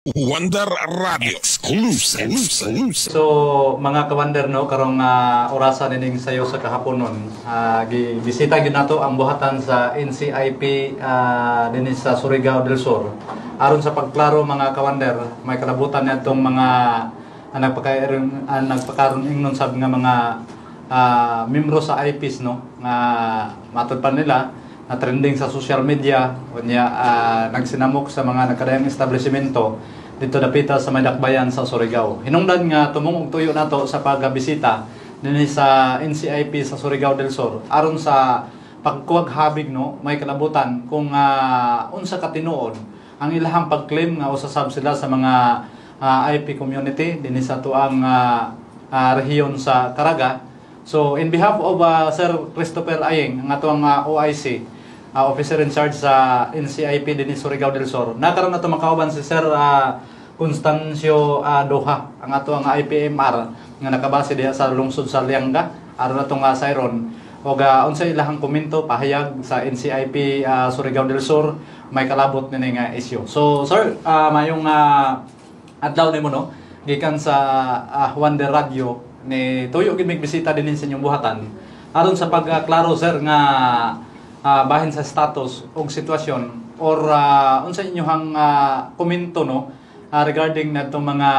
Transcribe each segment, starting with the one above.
Wonder Radio exclusive. So mga kawander no karong orasan ining sayo sa kahaponon bisita gyud nato ang buhatan sa NCIP dinhi sa Surigao del Sur aron sa pagklaro mga kawander may kalabutan nitong mga nagpakaron ingnon sab nga mga membro sa IPs no nga matud pa nila na trending sa social media unya nagsinamok sa mga nagkadayang establishmento dito dapita sa may dakbayan sa Surigao. Hinungdan nga tumong og tuyo nato sa pagbisita dinhi sa NCIP sa Surigao del Sur aron sa pagkuwag habig no may kalabutan kung unsa ka tinuod ang ilahang pagclaim nga usasab sila sa mga IP community dinhi sa tuang rehiyon sa Caraga. So in behalf of Sir Christopher Ayeng ang atuang OIC officer in charge sa NCIP dinhi Surigao del Sur. Nakaroon na makauban si Sir Constancio Doha ang atuang IPMR nga nakabase diha sa lungsod sa Lianga aron natong sayron og unsa ilahang komento pahayag sa NCIP Surigao del Sur may kalabot nini nga isyu. So sir, mayong adlaw nimo no gikan sa Wonder Radio ni tuyo gid bisita dinhi sa inyong buhatan aron sa pagklaro sir nga bahin sa status og sitwasyon or unsa inyohang komento no regarding natong mga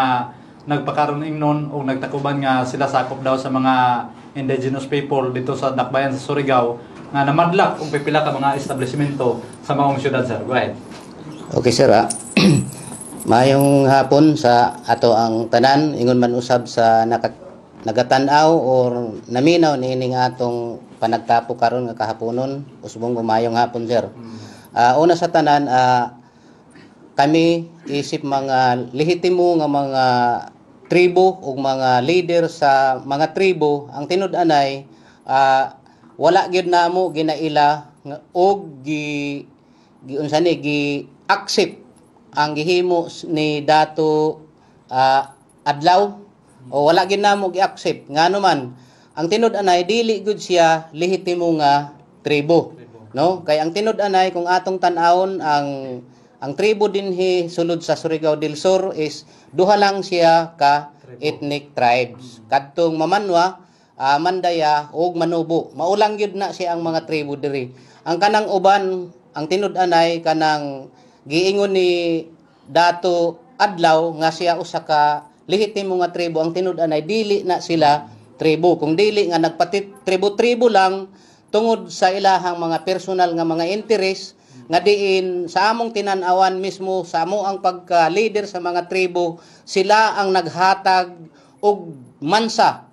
nagpakaron ingnon o nagtakuban nga sila sakop daw sa mga indigenous people dito sa dakbayan sa Surigao nga namadlak og pipila ka mga establishmento sa maong syudad sir. Go ahead. Okay sir. Mayong hapon sa ato ang tanan ingon man usab sa nagatan-aw or naminaw niining atong panagtapo karon nga kahaponon usbong mayong hapon sir. Una sa tanan kami isip mga lehitimo nga mga tribo ug mga leader sa mga tribo ang tinud-anay wala gyud namo ginaila og gi accept ang gihimo ni Dato Adlaw o wala gyud namo gi-accept ngano man ang tinud-anay dili gud siya lehitimo nga tribo no kay ang tinud-anay kung atong tan-awon ang tribo dinhi sulod sa Surigao del Sur is duha lang siya ka ethnic tribes kadtong Mamanwa, Mandaya ug Manubo. Maulang gyud na siya ang mga tribo diri. Ang kanang uban ang tinud-anay kanang giingon ni Dato Adlaw nga siya usa ka lehitimo nga tribo ang tinud-anay dili na sila tribo. Kung dili nga nagpatit tribo-tribo lang tungod sa ilahang mga personal nga mga interes nga diin sa among tinan-awan mismo sa amo ang pagka-leader sa mga tribo sila ang naghatag og mansa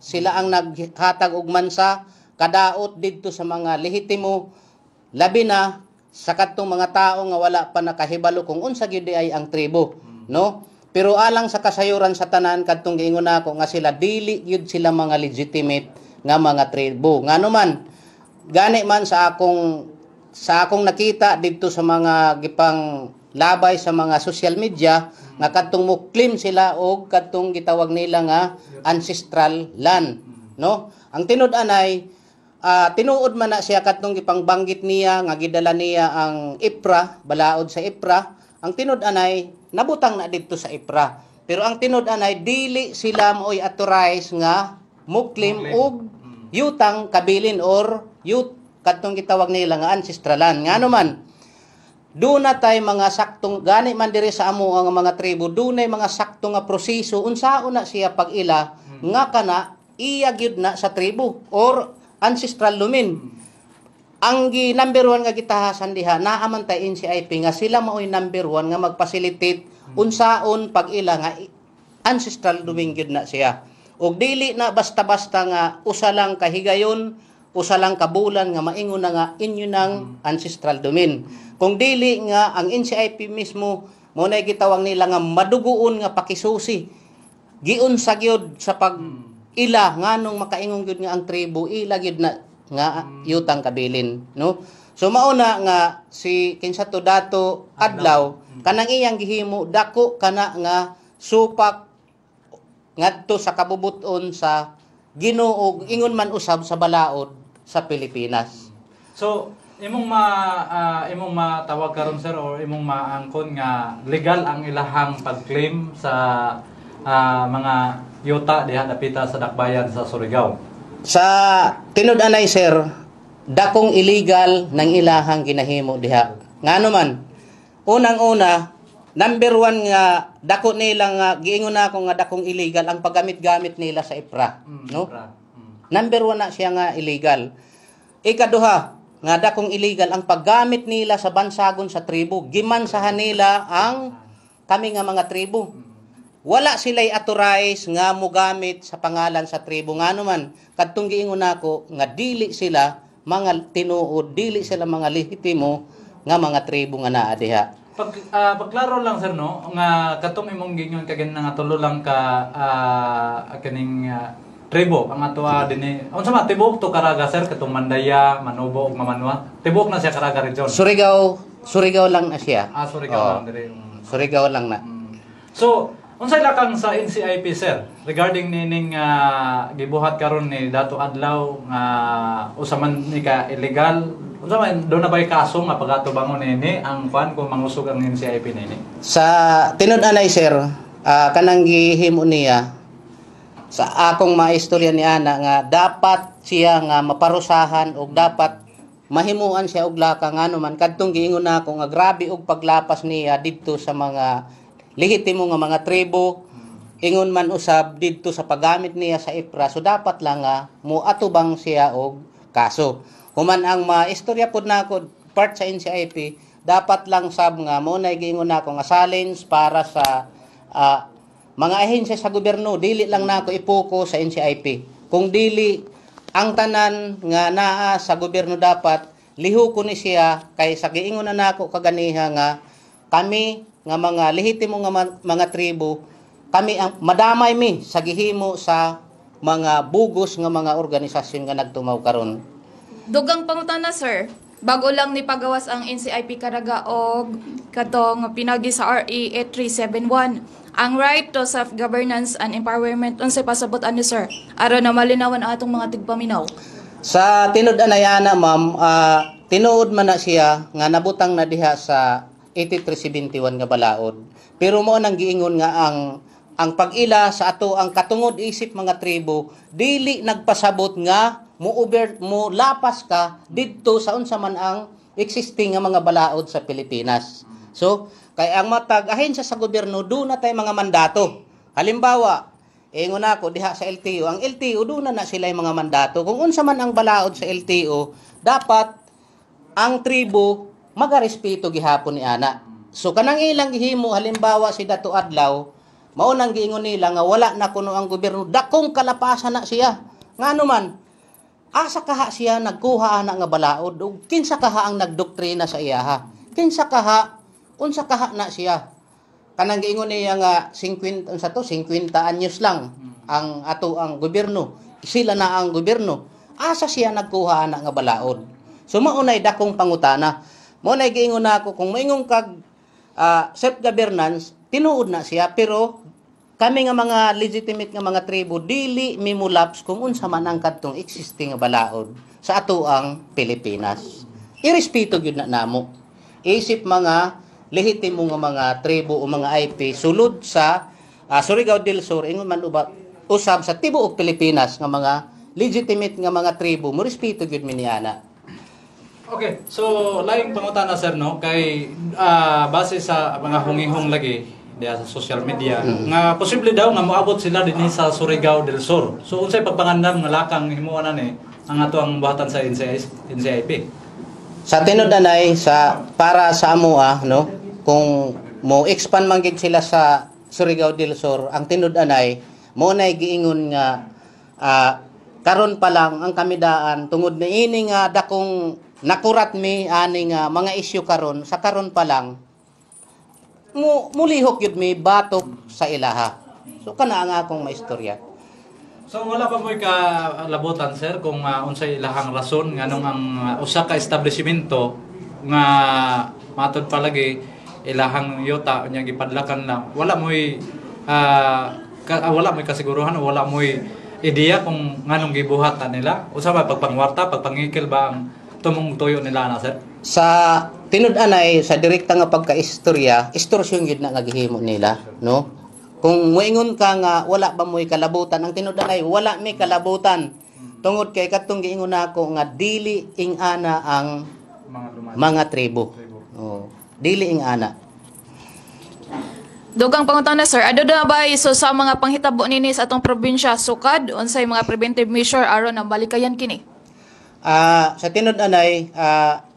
kadaot didto sa mga lehitimo labi na sa kadtong mga tao nga wala pa nakahibalo kung unsa gyud ay ang tribo no pero alang sa kasayuran sa tanan kadtong giingon nako nga sila dili gyud sila mga legitimate nga mga tribo ngano man gani man sa akong nakita dito sa mga gipang labay sa mga social media nga kadtong mo claim sila og kadtong gitawag nila nga ancestral land no ang tinud-anay tinuod man na siya kadtong gipangbanggit niya nga gidala niya ang IPRA balaod sa IPRA ang tinud-anay nabutang na dito sa IPRA pero ang tinud-anay dili sila mo'y authorize nga mo claim og yutang kabilin or kadtong gitawag nila nga ancestralan ngano man duna tay mga saktong gani man diri sa amo ang mga tribo dunay mga saktong nga proseso unsaon na siya pag-ila nga kana iya gyud na sa tribo or ancestral lumin ang number 1 nga gitahasan diha naa man tay NCIP nga sila maoy number 1 nga mag-facilitate unsaon pag-ila nga ancestral lumin gyud na siya ug dili na basta-basta nga usa lang kahigayon usa lang kabulan nga maingon na nga inyo ng ancestral domain. Kung dili nga ang NCIP mismo mo na gitawag nila nga maduguon nga pakisusi. Giunsa gyud sa pag-ila nganong makaingon gyud nga ang tribo ila gyud na nga yutang kabilin, no? So mauna nga si kinsa to Dato Adlaw kanang iyang gihimo dako kana nga supak ngadto sa kabubuton sa Ginoo ingon man usab sa balaod sa Pilipinas. So imong matawag karon sir or imong maangkon nga legal ang ilahang pag-claim sa mga yuta diha dapita sa dakbayan sa Surigao. Sa tinud-anay sir, dakong illegal ng ilahang ginahimo diha. Ngano man, unang-una, number one nga dako nila nga giingon ako nga dakong illegal ang paggamit-gamit nila sa IPRA, no? Number one na siya nga illegal. Ikaduha, nga dakong illegal ang paggamit nila sa bansagon sa tribo. Gimansahan nila ang kami nga mga tribo. Wala sila'y authorize nga mogamit sa pangalan sa tribo. Ngano man, kadtong giingon ako nga dili sila mga tinuod, dili sila mga lehitimo nga mga tribo nga naa diha. Pagklaro lang sir no nga katong imong gingon kagan nga tulo lang ka kaning tribo ang ato dinhi. Unsa man tibok to Caraga sir katong Mandaya, Manubo ug Mamanwa. Tibok na siya Caraga region. Surigao lang na siya. Surigao lang diri. Surigao lang na. So, unsay lakang sa NCIP sir regarding nining gibuhat karon ni Dato Adlaw nga usaman ni ka illegal. Unsa man do na bay kaso nga pagatubangon nini ang kwan kung mangusog ang NCIP nini? Sa tinud-anay sir, kanang gihimo niya sa akong maistorya ni ana nga dapat siya nga maparusahan o dapat mahimuan siya og laka ngano man kadtong giingon nako nga grabe og paglapas niya didto sa mga lehitimo nga mga tribo, ingon man usab didto sa paggamit niya sa IPRA, so dapat lang nga muatubang siya og kaso. Human ang maistorya pod nako part sa NCIP, dapat lang sab nga mo na giingon nako nga challenge para sa mga ahensya sa gobyerno, dili lang nako ipokus sa NCIP. Kung dili ang tanan nga naa sa gobyerno dapat liho ko ni siya kay sa giingon na nako kaganiha nga kami nga mga lehitimo nga mga tribo, kami ang madamay mi sa gihimo sa mga bugos nga mga organisasyon nga nagtumaw karon. Dugang pangutana sir, bago lang ni pagawas ang NCIP Caraga og katong pinagi sa RE 8371 ang right to self-governance and empowerment unsay pasabot ani sir aron na malinawan ang atong mga tigpaminaw. Sa tinud-anayana ma'am, tinuod man na siya nga nabutang na diha sa 8371 nga balaod. Pero mo nang giingon nga ang pag-ila sa ato ang katungod isip mga tribo dili nagpasabot nga mo lapas ka didto sa unsa man ang existing nga mga balaod sa Pilipinas. So, kay ang matag ahensya sa gobyerno do na tay mga mandato. Halimbawa, ingon ako diha sa LTO, ang LTO do na sila yung mga mandato. Kung unsa man ang balaod sa LTO, dapat ang tribo magarespeto gihapon ni ana. So kanang ilang gihimo halimbawa si Dato Adlaw, mao nang giingon nila nga wala na kuno ang gobyerno, dakong kalapasan na siya. Ngano man, asa kaha siya nagkuha na nga balaod ug kinsa kaha ang nagdoktrina sa iyaha. Kinsa kaha unsa kaha na siya. Kanang giingon niya nga 50 anyos lang ang ato ang gobyerno. Sila na ang gobyerno. Asa siya nagkuha na nga balaod. So maunay dakong pangutana. Mo na giingon nako kung moingon kag self-governance, tinuod na siya pero kami nga mga legitimate nga mga tribo dili mimulaps kung unsa man ang kadtong existing nga balaod sa ato ang Pilipinas. Irespeto gyud na namo. Isip mga lehitimo nga mga tribo o mga IP sulod sa Surigao del Sur ingon man usab sa tibuok Pilipinas nga mga legitimate nga mga tribo mo respeto gyud mi niana. Okay, so laing pangutana sir no kay base sa mga hungihong lagi diya sa social media nga posible daw nga moabot sila dinhi sa Surigao del Sur. So unsay pagpangandam nga lakang himuon ani ang ato ang buhatan sa NCIP? Sa tinud-anay para sa amoa no kung mo expand man gid sila sa Surigao del Sur, ang tinud-anay mo nay giingon nga karon pa lang ang kamidaan tungod ni ini nga dakong nakurat mi ani nga mga issue karon sa karon pa lang mulihok yun mi batok sa ilaha. So kana ang akong maistorya. So wala pa mo'y kalabutan sir kung unsay ilahang rason nganong ang usa ka establishmento nga matod palagi ilahang yuta nya gipadlakan na wala mo'y kasiguruhan o wala mo'y ideya kung nganong gibuhatan nila. Usa ba pagpangwarta, pagpangikil ba ang tumong tuyo nila na sir. Sa tinud-anay sa direkta nga pagkaistorya, istorsyon gid na nga gihimo nila, no? Kung moingon ka nga wala ba mo'y kalabutan, ang tinud-anay wala may kalabutan. Tungod kay katong giingon nako nga dili ing ana ang mga tribo. Oh, dili ing ana. Dugang pangutana sir, ado na ba iso sa mga panghitabo nini sa atong probinsya sukad unsay mga preventive measure aron na balikayan kini? Sa tinud-anay,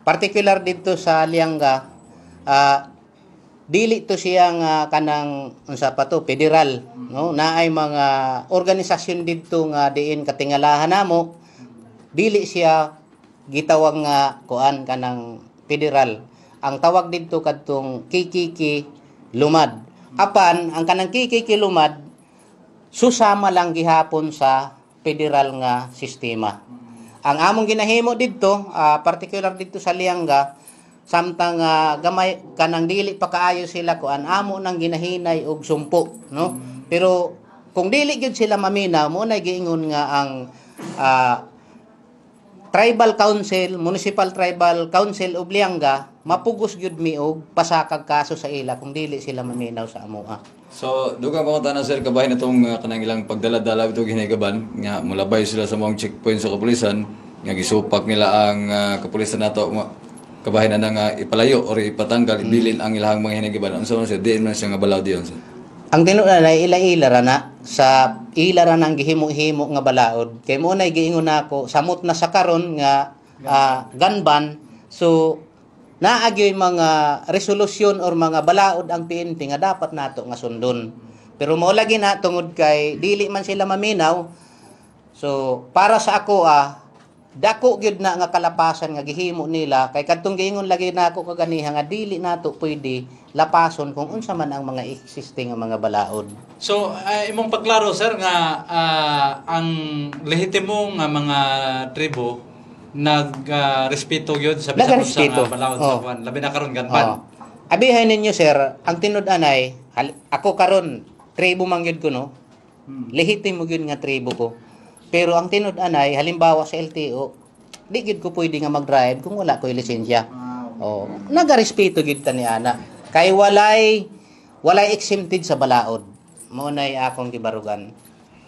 particular dito sa Lianga, dili to siya nga kanang unsa pa to federal, no? Naay mga organisasyon dito nga diin katingalahan namo. Dili siya gitawag nga kuan kanang federal. Ang tawag dito kadtong kikiki lumad. Apan ang kanang kikiki lumad susama lang gihapon sa federal nga sistema. Ang among ginahimo dito, particular dito sa Lianga, samtang gamay kanang dili pa kaayo sila kuan amo nang ginahinay og sumpo, no? Pero kung dili gyud sila maminaw, mo na giingon nga ang Tribal Council, Municipal Tribal Council of Lianga, mapugos gyud mi og pasakag kaso sa ila kung dili sila maminaw sa amoa. So, dugang pangutana sir, kabahin na itong kanang ilang pagdala-dala itong hinigaban, nga mulabay sila sa mga checkpoint sa kapulisan, nga gisupak nila ang kapulisan nato, kabahin na nga ipalayo or ipatanggal, ibilin ang ilang mga hinigaban. Ano sa mga sir, diin man siya nga balaw diyon sir? Ang tinuod na ila-ila na sa ila ra nang gihimo-himo nga balaod. Kay mo na giingon nako, samot na sa karon nga gunban, so naagyoy mga resolusyon or mga balaod ang PNP nga dapat nato nga sundon. Pero mo lagi na tungod kay dili man sila maminaw. So para sa ako dako gyud na nga kalapasan nga gihimo nila kay kadtong giingon lagi nako kaganiha nga dili nato pwede lapason kung unsa man ang mga existing nga mga balaod. So imong pagklaro sir nga ang lehitimo nga mga tribo nagrespeto gyud sa bisan sa balaod sa kuan labi na karon ganban. Abihay ninyo sir, ang tinud-anay ako karon tribo man gyud ko no. Lehitimo gyud nga tribo ko. Pero ang tinud-anay halimbawa sa LTO, di gyud ko pwede nga mag-drive kung wala ko'y lisensya. Nagarespeto gyud ta ni ana. Kay walay exempted sa balaod. Mao nay akong gibarugan.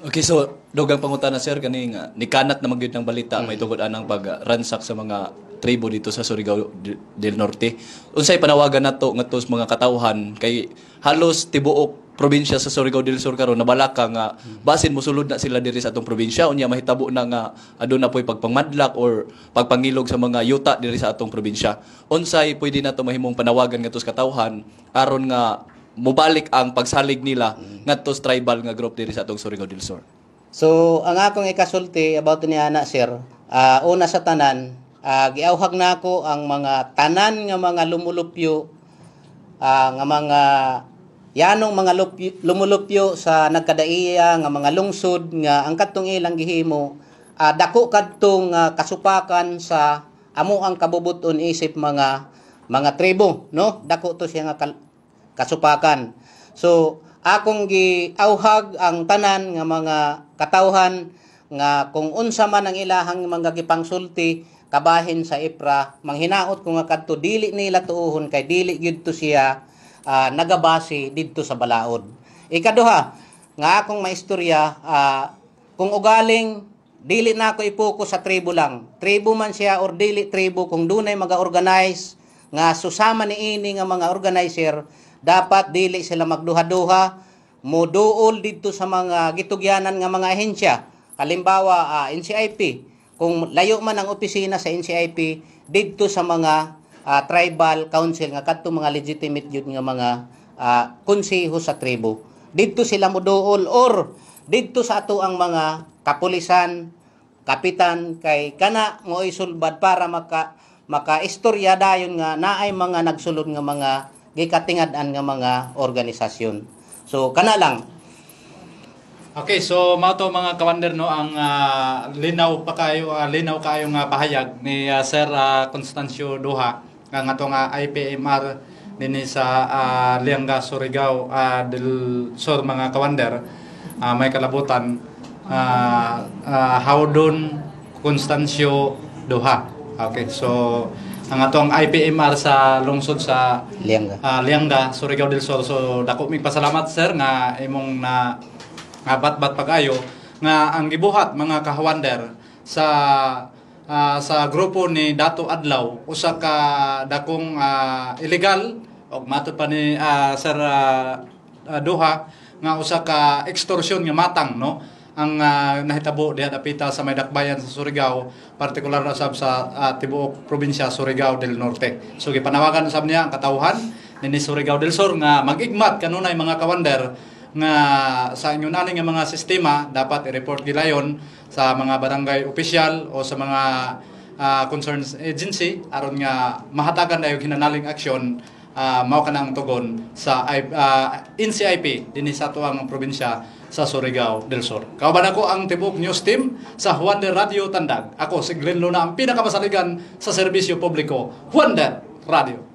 Okay, so dugang pangutana sir kani nga nikanat na magyud ng balita may tungod anang pag-ransak sa mga tribo dito sa Surigao del Norte. Unsay panawagan nato ngadto sa mga katawhan kay halos tibuok probinsya sa Surigao del Sur karon nabalaka nga basin mosulod na sila diri sa atong probinsya unya mahitabo na nga aduna poy pagpangmadlak or pagpangilog sa mga yuta diri sa atong probinsya. Unsay pwede nato mahimong panawagan ngadto sa katawhan aron nga mubalik ang pagsalig nila ngadto sa tribal nga group diri sa atong Surigao del Sur. So ang akong ikasulti about ni ana sir, una sa tanan, giawhag nako ang mga tanan nga mga lumulupyo nga mga yanong mga lumulupyo sa nagkadaiya nga mga lungsod nga ang kadtong ilang gihimo dako kadtong kasupakan sa amo ang kabubuton isip mga tribo, no? Dako to siya nga kasupakan. So akong giawhag ang tanan nga mga katawhan nga kung unsa man ang ilahang mga gipangsulti kabahin sa IPRA, manghinaot ko nga kadto dili nila tuuhon kay dili gyud to siya nagabase didto sa balaod. Ikaduha, nga akong maistorya, kung ugaling dili na ako ipokus sa tribo lang. Tribo man siya or dili tribo, kung dunay mag-organize nga susama ni ini nga mga organizer, dapat dili sila magduha-duha, moduol didto sa mga gitugyanan nga mga ahensya. Halimbawa, NCIP, kung layo man ang opisina sa NCIP, didto sa mga tribal council nga kadto mga legitimate yun nga mga konseho sa tribo. Didto sila moduol or didto sa ato ang mga kapulisan, kapitan kay kana mo isulbad para maka-istorya dayon nga naay mga nagsulod nga mga gikatingad-an nga mga organisasyon. So kana lang. Okay, so mao to mga kawander no ang linaw kayo nga pahayag ni Sir Constancio Duha ang atong IPMR dinhi sa Lianga, Surigao del Sur mga kawander. May kalabutan Howdon Constancio Duha. Okay, so ang atong IPMR sa lungsod sa Lianga. Lianga, Surigao del Sur. So dako mig pasalamat sir nga imong na nga bat-bat pag-ayo nga ang gibuhat mga kahawander sa grupo ni Dato Adlaw usa ka dakong illegal og matud pa ni Sir Duha nga usa ka extortion nga matang, no, ang nahitabo diha dapita sa may dakbayan sa Surigao, partikular na sab sa tibuok probinsya Surigao del Norte. So gipanawagan sab niya ang katawhan ni Surigao del Sur nga mag-igmat kanunay mga kawander nga sa inyo naning nga mga sistema dapat i-report gilayon sa mga barangay official o sa mga concerned agency aron nga mahatagan na yung hinanaling aksyon mao kanang tugon sa NCIP dinhi sa tuang probinsya sa Surigao del Sur. Kauban ako ang tibok news team sa Wonder Radio Tandag. Ako si Glenn Luna, ang pinakamasaligan sa serbisyo publiko, Wonder Radio.